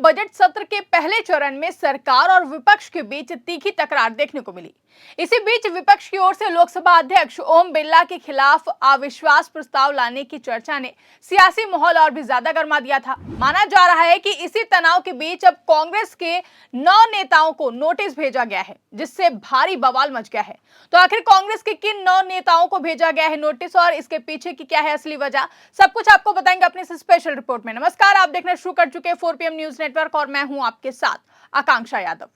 Budget सत्र के पहले चरण में सरकार और विपक्ष के बीच तीखी तकरार देखने को मिली। इसी बीच विपक्ष की ओर से लोकसभा अध्यक्ष ओम बिरला के खिलाफ अविश्वास प्रस्ताव लाने की चर्चा ने सियासी माहौल और भी ज्यादा गर्मा दिया था। माना जा रहा है कि इसी तनाव के बीच अब कांग्रेस के 9 नेताओं को नोटिस भेजा गया है, जिससे भारी बवाल मच गया है। तो आखिर कांग्रेस के किन 9 नेताओं को भेजा गया है नोटिस और इसके पीछे की क्या है असली वजह, सब कुछ आपको बताएंगे अपनी इस स्पेशल रिपोर्ट में। नमस्कार, आप देखना शुरू कर चुके हैं 4 PM न्यूज नेटवर्क और मैं हूं आपके साथ आकांक्षा यादव।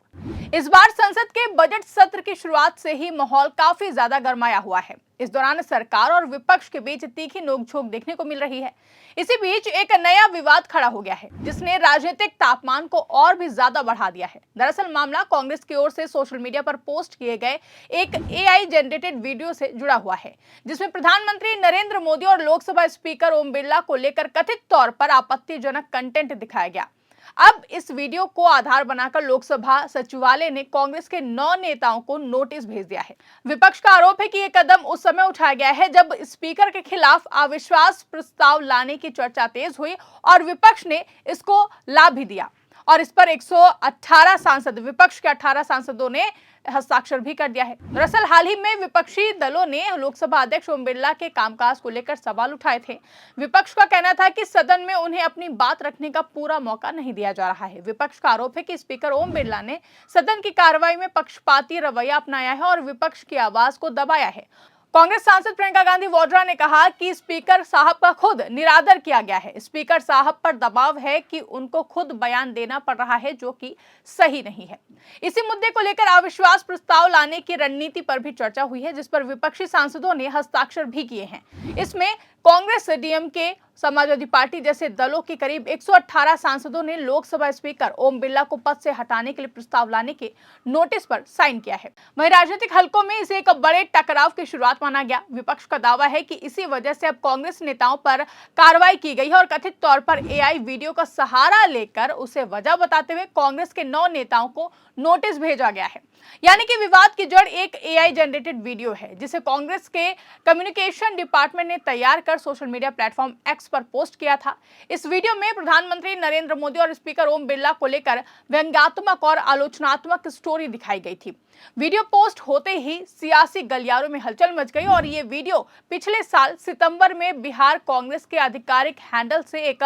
इस बार संसद के बजट सत्र की शुरुआत से ही माहौल काफी ज्यादा गरमाया हुआ है। इस दौरान सरकार और विपक्ष के बीच तीखी नोकझोंक देखने को मिल रही है। इसी बीच एक नया विवाद खड़ा हो गया है, जिसने राजनीतिक तापमान को और भी ज्यादा बढ़ा दिया है। दरअसल मामला कांग्रेस की ओर से सोशल मीडिया पर पोस्ट किए गए एक AI जनरेटेड वीडियो से जुड़ा हुआ है, जिसमें प्रधानमंत्री नरेंद्र मोदी और लोकसभा स्पीकर ओम बिरला को लेकर कथित तौर पर आपत्तिजनक कंटेंट दिखाया गया। अब इस वीडियो को आधार बनाकर लोकसभा सचिवालय ने कांग्रेस के 9 नेताओं को नोटिस भेज दिया है। विपक्ष का आरोप है कि यह कदम उस समय उठाया गया है जब स्पीकर के खिलाफ अविश्वास प्रस्ताव लाने की चर्चा तेज हुई और विपक्ष ने इसको लाभ भी दिया और इस पर 118 सांसद, विपक्ष के 18 सांसदों ने हस्ताक्षर भी कर दिया है। दरअसल हाल ही में विपक्षी दलों ने लोकसभा अध्यक्ष ओम बिरला के कामकाज को लेकर सवाल उठाए थे। विपक्ष का कहना था कि सदन में उन्हें अपनी बात रखने का पूरा मौका नहीं दिया जा रहा है। विपक्ष का आरोप है कि स्पीकर ओम बिरला ने सदन की कार्रवाई में पक्षपाती रवैया अपनाया है और विपक्ष की आवाज को दबाया है। कांग्रेस सांसद प्रियंका गांधी वाड्रा ने कहा कि स्पीकर साहब का खुद निरादर किया गया है। स्पीकर साहब पर दबाव है कि उनको खुद बयान देना पड़ रहा है, जो कि सही नहीं है। इसी मुद्दे को लेकर अविश्वास प्रस्ताव लाने की रणनीति पर भी चर्चा हुई है, जिस पर विपक्षी सांसदों ने हस्ताक्षर भी किए हैं। इसमें कांग्रेस, DMK, समाजवादी पार्टी जैसे दलों के करीब 118 सांसदों ने लोकसभा स्पीकर ओम बिरला को पद से हटाने के लिए प्रस्ताव लाने के नोटिस पर साइन किया है। वहीं राजनीतिक हलकों में इसे एक बड़े टकराव की शुरुआत माना गया। विपक्ष का दावा है कि इसी वजह से अब कांग्रेस नेताओं पर कार्रवाई की गई है और कथित तौर पर AI वीडियो का सहारा लेकर उसे वजह बताते हुए कांग्रेस के 9 नेताओं को नोटिस भेजा गया है। यानी कि विवाद की जड़ एक AI जनरेटेड वीडियो है, जिसे कांग्रेस के कम्युनिकेशन डिपार्टमेंट ने तैयार कर सोशल मीडिया प्लेटफॉर्म X पर पोस्ट किया था। इस वीडियो में प्रधानमंत्री नरेंद्र मोदी और स्पीकर ओम बिरला को लेकर व्यंग्यात्मक और आलोचनात्मक स्टोरी दिखाई गई थी। वीडियो पोस्ट होते ही सियासी गलियारों में हलचल मच गई और ये वीडियो पिछले साल सितंबर में बिहार कांग्रेस के आधिकारिक हैंडल से एक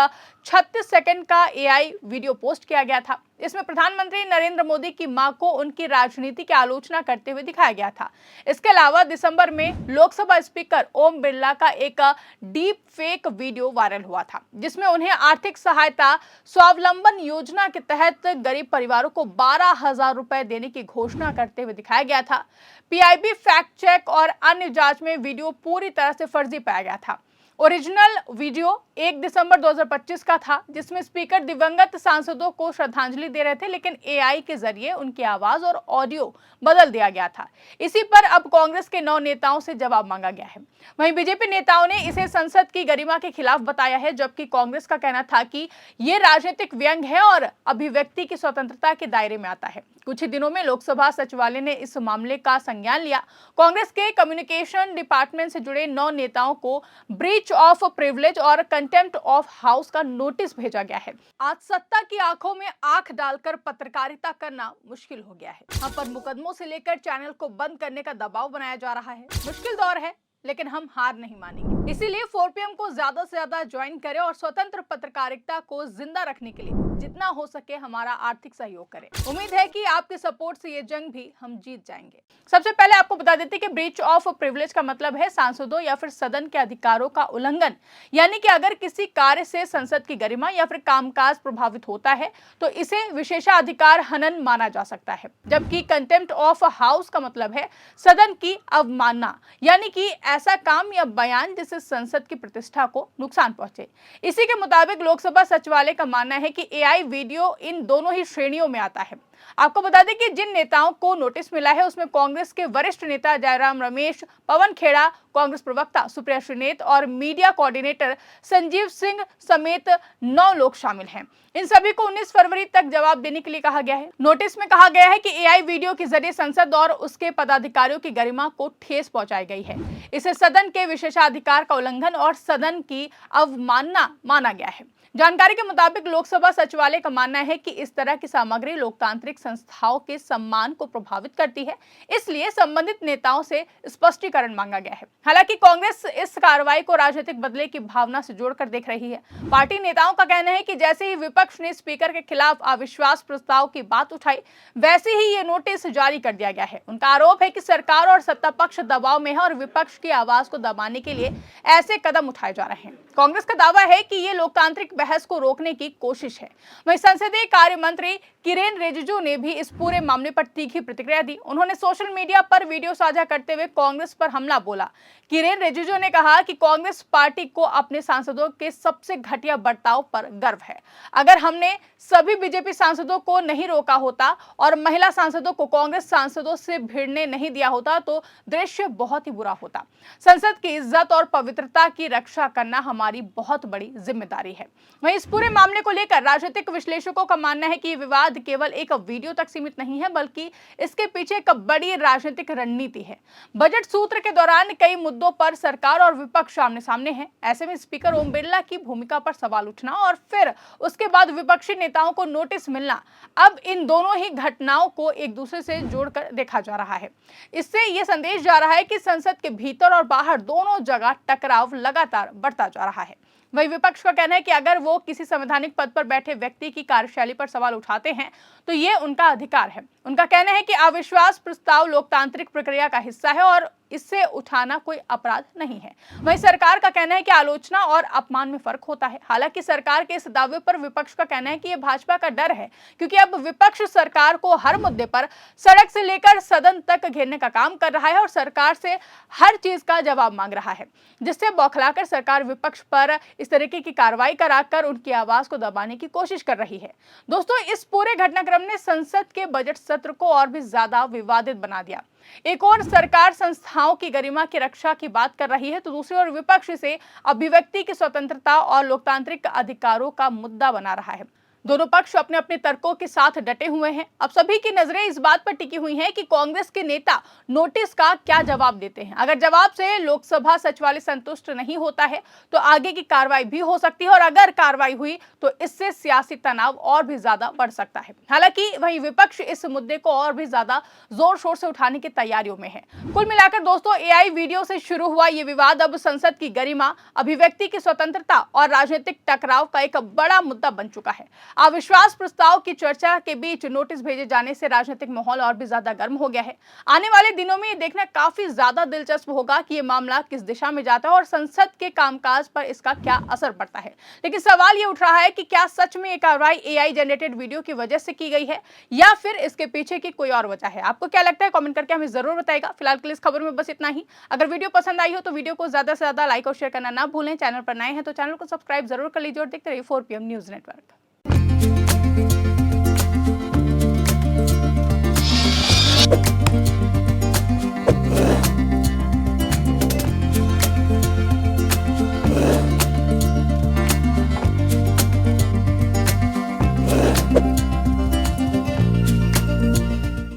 36 सेकंड का AI वीडियो पोस्ट किया गया था। इसमें प्रधानमंत्री नरेंद्र मोदी की मां को उनकी राजनीति की आलोचना करते हुए दिखाया गया था। इसके अलावा दिसंबर में लोकसभा स्पीकर ओम बिरला का एक डीप फेक वीडियो वायरल हुआ था, जिसमें उन्हें आर्थिक सहायता स्वावलंबन योजना के तहत गरीब परिवारों को 12,000 रुपए देने की घोषणा करते हुए दिखाया गया था। PIB फैक्ट चेक और अन्य जांच में वीडियो पूरी तरह से फर्जी पाया गया था। ओरिजिनल वीडियो 1 दिसंबर 2025 का था, जिसमें स्पीकर दिवंगत सांसदों को श्रद्धांजलि दे रहे थे, लेकिन AI के जरिए उनकी आवाज और ऑडियो बदल दिया गया था। इसी पर अब कांग्रेस के 9 नेताओं से जवाब मांगा गया है। वहीं BJP नेताओं ने इसे संसद की गरिमा के खिलाफ बताया है, जबकि कांग्रेस का कहना था कि ये राजनीतिक व्यंग है और अभिव्यक्ति की स्वतंत्रता के दायरे में आता है। कुछ ही दिनों में लोकसभा सचिवालय ने इस मामले का संज्ञान लिया। कांग्रेस के कम्युनिकेशन डिपार्टमेंट से जुड़े 9 नेताओं को ब्रीच ऑफ प्रिविलेज और कंटेम्प्ट ऑफ हाउस का नोटिस भेजा गया है। आज सत्ता की आंखों में आंख डालकर पत्रकारिता करना मुश्किल हो गया है। हम पर मुकदमों से लेकर चैनल को बंद करने का दबाव बनाया जा रहा है। मुश्किल दौर है, लेकिन हम हार नहीं मानेंगे। इसीलिए 4 PM को ज्यादा से ज्यादा ज्वाइन करें और स्वतंत्र पत्रकारिता को जिंदा रखने के लिए जितना हो सके हमारा आर्थिक सहयोग करें। उम्मीद है कि आपके सपोर्ट से ये जंग भी हम जीत जाएंगे। सबसे पहले आपको बता देते कि ब्रीच ऑफ प्रिविलेज का मतलब है सांसदों या फिर सदन के अधिकारों का उल्लंघन। यानी कि अगर किसी कार्य से संसद की गरिमा या फिर कामकाज प्रभावित होता है तो इसे विशेषाधिकार हनन माना जा सकता है। जबकि कंटेम्प्ट ऑफ हाउस का मतलब है सदन की अवमानना, यानी कि ऐसा काम या बयान जिससे संसद की प्रतिष्ठा को नुकसान पहुंचे। इसी के मुताबिक लोकसभा सचिवालय का मानना है कि AI वीडियो इन दोनों ही श्रेणियों में आता है। आपको बता दें कि जिन नेताओं को नोटिस मिला है उसमें कांग्रेस के वरिष्ठ नेता जयराम रमेश, पवन खेड़ा, कांग्रेस प्रवक्ता सुप्रिया श्रीनेत और मीडिया कोऑर्डिनेटर संजीव सिंह समेत 9 लोग शामिल हैं। इन सभी को 19 फरवरी तक जवाब देने के लिए कहा गया है। नोटिस में कहा गया है कि AI वीडियो के जरिए संसद और उसके पदाधिकारियों की गरिमा को ठेस पहुंचाई गई है। इसे सदन के विशेषाधिकार का उल्लंघन और सदन की अवमानना माना गया है। जानकारी के मुताबिक लोकसभा सचिवालय का मानना है कि इस तरह की सामग्री लोकतांत्रिक संस्थाओं के सम्मान को प्रभावित करती है, इसलिए संबंधित नेताओं से स्पष्टीकरण मांगा गया है। हालांकि कांग्रेस इस कार्रवाई को राजनीतिक बदले की भावना से जोड़कर देख रही है। पार्टी नेताओं का कहना है कि जैसे ही विपक्ष ने स्पीकर के खिलाफ अविश्वास प्रस्ताव की बात उठाई, वैसे ही ये नोटिस जारी कर दिया गया है। उनका आरोप है कि सरकार और सत्ता पक्ष दबाव में है और विपक्ष की आवाज को दबाने के लिए ऐसे कदम उठाए जा रहे हैं। कांग्रेस का दावा है कि ये लोकतांत्रिक बहस को रोकने की कोशिश है। वहीं संसदीय कार्य मंत्री किरेन रिजिजू ने भी इस पूरे मामले पर तीखी प्रतिक्रिया दी। उन्होंने सोशल मीडिया पर वीडियो साझा करते हुए कांग्रेस पर हमला बोला। किरेन रिजिजू ने कहा कि कांग्रेस पार्टी को अपने सांसदों के सबसे घटिया बर्ताव पर गर्व है। अगर हमने सभी बीजेपी सांसदों को नहीं रोका होता और महिला सांसदों को कांग्रेस सांसदों से भिड़ने नहीं दिया होता तो दृश्य बहुत ही बुरा होता। संसद की इज्जत और पवित्रता की रक्षा करना हमारी बहुत बड़ी जिम्मेदारी है। वहीं इस पूरे मामले को लेकर राजनीतिक विश्लेषकों का मानना है कि ये विवाद केवल एक वीडियो तक सीमित नहीं है, बल्कि इसके पीछे एक बड़ी राजनीतिक रणनीति है। बजट सूत्र के दौरान कई मुद्दों पर सरकार और विपक्ष आमने सामने हैं। ऐसे में स्पीकर ओम बिरला की भूमिका पर सवाल उठना और फिर उसके बाद विपक्षी नेताओं को नोटिस मिलना, अब इन दोनों ही घटनाओं को एक दूसरे से जोड़कर देखा जा रहा है। इससे यह संदेश जा रहा है कि संसद के भीतर और बाहर दोनों जगह टकराव लगातार बढ़ता जा रहा है। वही विपक्ष का कहना है कि अगर वो किसी संवैधानिक पद पर बैठे व्यक्ति की कार्यशैली पर सवाल उठाते हैं तो ये उनका अधिकार है। उनका कहना है कि अविश्वास प्रस्ताव लोकतांत्रिक प्रक्रिया का हिस्सा है और इससे उठाना कोई अपराध नहीं है। वहीं सरकार का कहना है कि आलोचना और अपमान में फर्क होता है। हालांकि सरकार के इस दावे पर विपक्ष का कहना है कि यह भाजपा का डर है, क्योंकि अब विपक्ष सरकार को हर मुद्दे पर सड़क से लेकर सदन तक घेरने का काम कर रहा है और सरकार से हर चीज का जवाब मांग रहा है, जिससे बौखलाकर सरकार विपक्ष पर इस तरीके की कार्रवाई कराकर उनकी आवाज को दबाने की कोशिश कर रही है। दोस्तों, इस पूरे घटनाक्रम ने संसद के बजट सत्र को और भी ज्यादा विवादित बना दिया। एक और सरकार संस्थाओं की गरिमा की रक्षा की बात कर रही है, तो दूसरी ओर विपक्ष से अभिव्यक्ति की स्वतंत्रता और लोकतांत्रिक अधिकारों का मुद्दा बना रहा है। दोनों पक्ष अपने अपने तर्कों के साथ डटे हुए हैं। अब सभी की नजरें इस बात पर टिकी हुई हैं कि कांग्रेस के नेता नोटिस का क्या जवाब देते हैं। अगर जवाब से लोकसभा सचिवालय संतुष्ट नहीं होता है तो आगे की कार्रवाई भी हो सकती है और अगर कार्रवाई हुई तो इससे सियासी तनाव और भी ज्यादा बढ़ सकता है। हालांकि वही विपक्ष इस मुद्दे को और भी ज्यादा जोर शोर से उठाने की तैयारियों में है। कुल मिलाकर दोस्तों, एआई वीडियो से शुरू हुआ ये विवाद अब संसद की गरिमा, अभिव्यक्ति की स्वतंत्रता और राजनीतिक टकराव का एक बड़ा मुद्दा बन चुका है। अविश्वास प्रस्ताव की चर्चा के बीच नोटिस भेजे जाने से राजनीतिक माहौल और भी ज्यादा गर्म हो गया है। आने वाले दिनों में ये देखना काफी ज्यादा दिलचस्प होगा कि ये मामला किस दिशा में जाता है और संसद के कामकाज पर इसका क्या असर पड़ता है। लेकिन सवाल ये उठ रहा है कि क्या सच में ये कार्रवाई एआई जनरेटेड वीडियो की वजह से की गई है या फिर इसके पीछे की कोई और वजह है। आपको क्या लगता है, कमेंट करके हमें जरूर बताएगा। फिलहाल के लिए इस खबर में बस इतना ही। अगर वीडियो पसंद आई हो तो वीडियो को ज्यादा से ज्यादा लाइक और शेयर करना ना भूलें। चैनल पर नए हैं तो चैनल को सब्सक्राइब जरूर कर लीजिए और देखते रहिए 4 PM न्यूज नेटवर्क।